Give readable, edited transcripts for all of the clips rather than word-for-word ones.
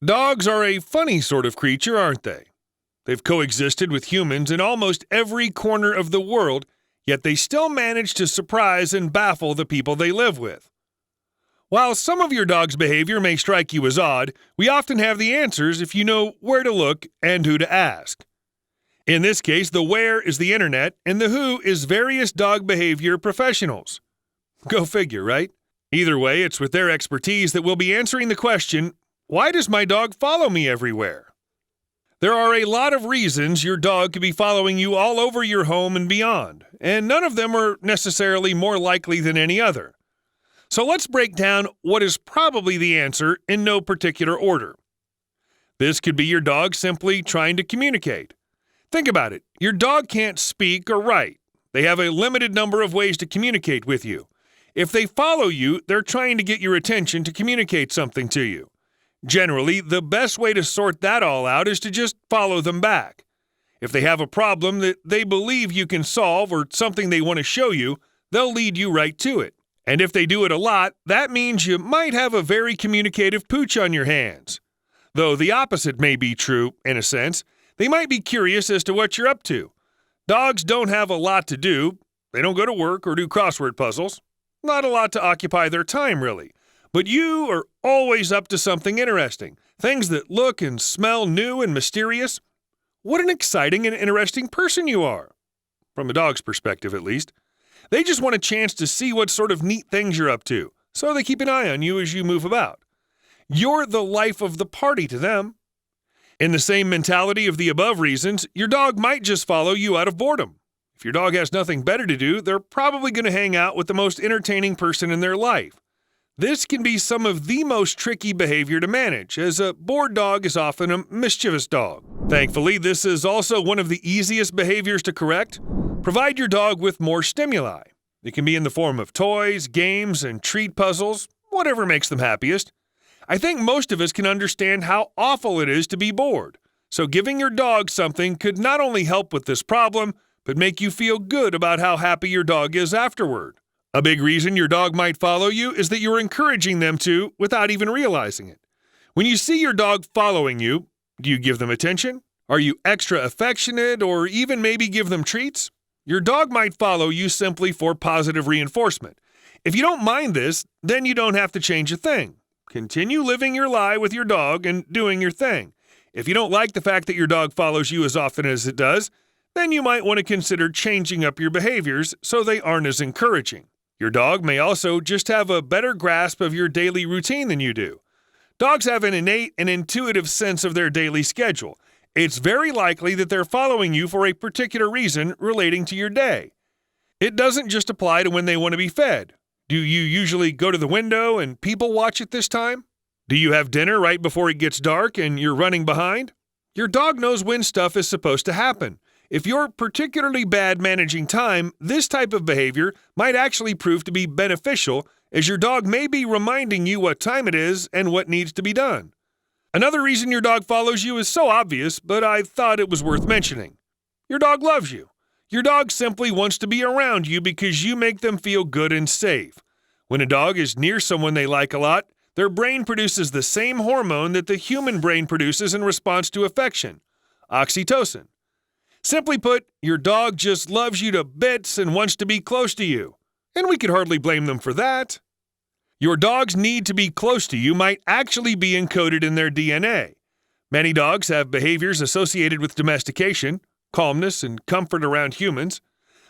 Dogs are a funny sort of creature, aren't they? They've coexisted with humans in almost every corner of the world, yet they still manage to surprise and baffle the people they live with. While some of your dog's behavior may strike you as odd, we often have the answers if you know where to look and who to ask. In this case, the where is the internet, and the who is various dog behavior professionals. Go figure, right? Either way, it's with their expertise that we'll be answering the question, why does my dog follow me everywhere? There are a lot of reasons your dog could be following you all over your home and beyond, and none of them are necessarily more likely than any other. So let's break down what is probably the answer in no particular order. This could be your dog simply trying to communicate. Think about it. Your dog can't speak or write. They have a limited number of ways to communicate with you. If they follow you, they're trying to get your attention to communicate something to you. Generally, the best way to sort that all out is to just follow them back. If they have a problem that they believe you can solve or something they want to show you, they'll lead you right to it. And if they do it a lot, that means you might have a very communicative pooch on your hands. Though the opposite may be true, in a sense. They might be curious as to what you're up to. Dogs don't have a lot to do. They don't go to work or do crossword puzzles. Not a lot to occupy their time, really. But you are always up to something interesting. Things that look and smell new and mysterious. What an exciting and interesting person you are. From a dog's perspective, at least. They just want a chance to see what sort of neat things you're up to, so they keep an eye on you as you move about. You're the life of the party to them. In the same mentality of the above reasons, your dog might just follow you out of boredom. If your dog has nothing better to do, they're probably going to hang out with the most entertaining person in their life. This can be some of the most tricky behavior to manage, as a bored dog is often a mischievous dog. Thankfully, this is also one of the easiest behaviors to correct. Provide your dog with more stimuli. It can be in the form of toys, games, and treat puzzles, whatever makes them happiest. I think most of us can understand how awful it is to be bored, so giving your dog something could not only help with this problem, but make you feel good about how happy your dog is afterward. A big reason your dog might follow you is that you're encouraging them to without even realizing it. When you see your dog following you, do you give them attention? Are you extra affectionate or even maybe give them treats? Your dog might follow you simply for positive reinforcement. If you don't mind this, then you don't have to change a thing. Continue living your lie with your dog and doing your thing. If you don't like the fact that your dog follows you as often as it does, then you might want to consider changing up your behaviors so they aren't as encouraging. Your dog may also just have a better grasp of your daily routine than you do. Dogs have an innate and intuitive sense of their daily schedule. It's very likely that they're following you for a particular reason relating to your day. It doesn't just apply to when they want to be fed. Do you usually go to the window and people watch at this time? Do you have dinner right before it gets dark and you're running behind? Your dog knows when stuff is supposed to happen. If you're particularly bad managing time, this type of behavior might actually prove to be beneficial, as your dog may be reminding you what time it is and what needs to be done. Another reason your dog follows you is so obvious, but I thought it was worth mentioning. Your dog loves you. Your dog simply wants to be around you because you make them feel good and safe. When a dog is near someone they like a lot, their brain produces the same hormone that the human brain produces in response to affection, oxytocin. Simply put, your dog just loves you to bits and wants to be close to you. And we could hardly blame them for that. Your dog's need to be close to you might actually be encoded in their DNA. Many dogs have behaviors associated with domestication, calmness, and comfort around humans.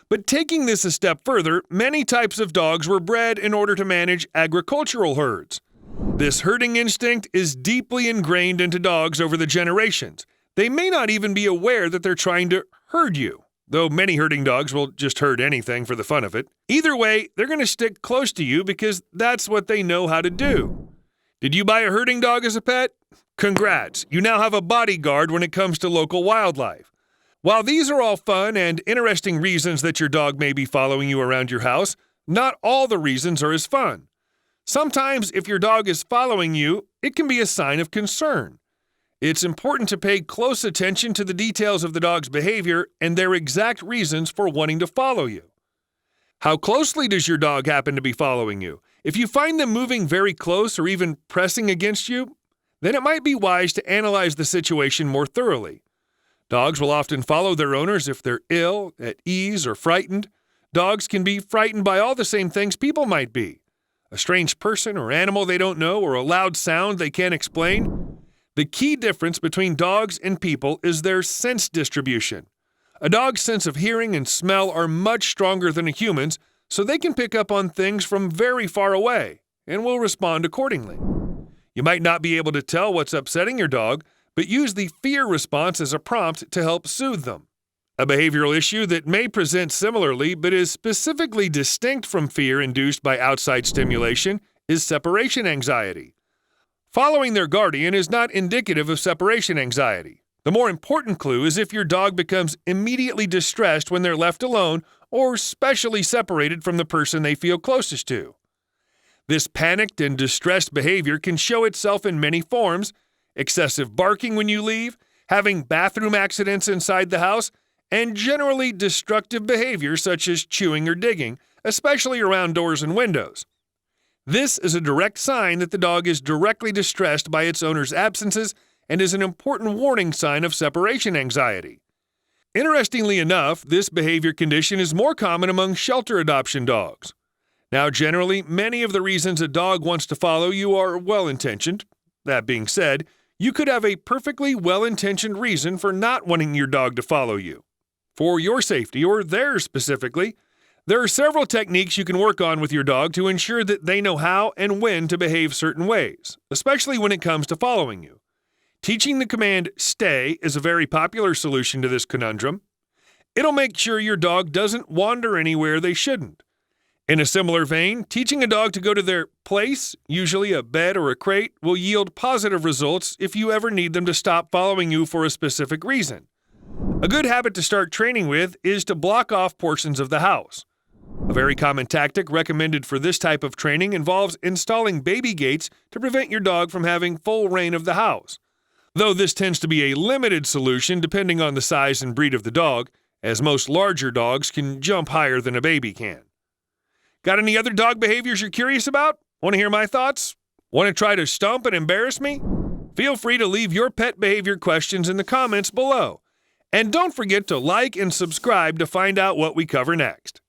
But taking this a step further, many types of dogs were bred in order to manage agricultural herds. This herding instinct is deeply ingrained into dogs over the generations. They may not even be aware that they're trying to herd you, though many herding dogs will just herd anything for the fun of it. Either way, they're going to stick close to you because that's what they know how to do. Did you buy a herding dog as a pet? Congrats, you now have a bodyguard when it comes to local wildlife. While these are all fun and interesting reasons that your dog may be following you around your house, not all the reasons are as fun. Sometimes if your dog is following you, it can be a sign of concern. It's important to pay close attention to the details of the dog's behavior and their exact reasons for wanting to follow you. How closely does your dog happen to be following you? If you find them moving very close or even pressing against you, then it might be wise to analyze the situation more thoroughly. Dogs will often follow their owners if they're ill, at ease, or frightened. Dogs can be frightened by all the same things people might be. A strange person or animal they don't know, or a loud sound they can't explain. The key difference between dogs and people is their sense distribution. A dog's sense of hearing and smell are much stronger than a human's, so they can pick up on things from very far away and will respond accordingly. You might not be able to tell what's upsetting your dog, but use the fear response as a prompt to help soothe them. A behavioral issue that may present similarly but is specifically distinct from fear induced by outside stimulation is separation anxiety. Following their guardian is not indicative of separation anxiety. The more important clue is if your dog becomes immediately distressed when they're left alone or specially separated from the person they feel closest to. This panicked and distressed behavior can show itself in many forms: excessive barking when you leave, having bathroom accidents inside the house, and generally destructive behavior such as chewing or digging, especially around doors and windows. This is a direct sign that the dog is directly distressed by its owner's absences and is an important warning sign of separation anxiety. Interestingly enough, this behavior condition is more common among shelter adoption dogs. Now, generally, many of the reasons a dog wants to follow you are well-intentioned. That being said, you could have a perfectly well-intentioned reason for not wanting your dog to follow you. For your safety, or theirs specifically, there are several techniques you can work on with your dog to ensure that they know how and when to behave certain ways, especially when it comes to following you. Teaching the command stay is a very popular solution to this conundrum. It'll make sure your dog doesn't wander anywhere they shouldn't. In a similar vein, teaching a dog to go to their place, usually a bed or a crate, will yield positive results if you ever need them to stop following you for a specific reason. A good habit to start training with is to block off portions of the house. A very common tactic recommended for this type of training involves installing baby gates to prevent your dog from having full reign of the house. Though this tends to be a limited solution depending on the size and breed of the dog, as most larger dogs can jump higher than a baby can. Got any other dog behaviors you're curious about? Want to hear my thoughts? Want to try to stump and embarrass me? Feel free to leave your pet behavior questions in the comments below. And don't forget to like and subscribe to find out what we cover next.